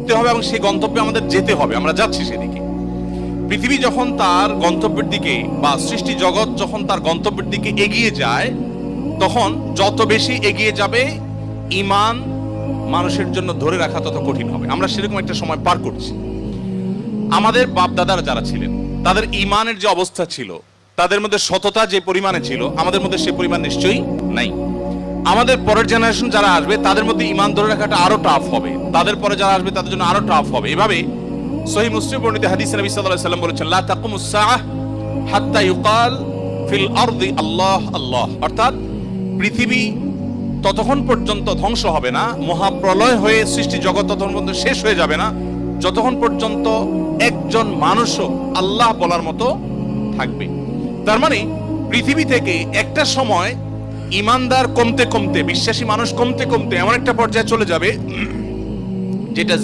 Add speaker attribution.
Speaker 1: করতে হবে এবং সেই গন্তব্যে আমাদের যেতে হবে, আমরা যাচ্ছি সেদিকে। পৃথিবী যখন তার গন্তব্যের দিকে বা সৃষ্টি জগৎ যখন তার গন্তব্যের দিকে এগিয়ে যায়, তখন যত বেশি এগিয়ে যাবে ঈমান মানুষের জন্য ধরে রাখা তত কঠিন হবে। আমরা সেরকম একটা সময় পার করছি। আমাদের বাপ দাদারা যারা ছিলেন তাদের ঈমানের যে অবস্থা ছিল, তাদের মধ্যে সততা যে পরিমাণে ছিল, আমাদের মধ্যে সে পরিমাণ নিশ্চয়ই নাই। আমাদের পরের জেনারেশন যারা আসবে তাদের মধ্যে ঈমান ধরে রাখাটা আরো টাফ হবে, তাদের পরে যারা আসবে তাদের জন্য আরো টাফ হবে। এভাবে সহিহ মুসলিম বর্ণিত হাদিসে নবী সাল্লাল্লাহু আলাইহি ওয়াসাল্লাম বলেছেন, লা তাকুমুস সাআহ হাত্তা ইউকাল ফিল আরদি আল্লাহ আল্লাহ। অর্থাৎ পৃথিবী ততক্ষণ পর্যন্ত ধ্বংস হবে না, মহাপ্রলয় হয়ে সৃষ্টি জগৎ ততক্ষণ পর্যন্ত শেষ হয়ে যাবে না, যতক্ষণ পর্যন্ত একজন মানুষও আল্লাহ বলার মতো থাকবে। তার মানে পৃথিবী থেকে একটা সময় ইমানদার কমতে কমতে, বিশ্বাসী মানুষ কমতে কমতে এমন একটা পর্যায়ে চলে যাবে যেটা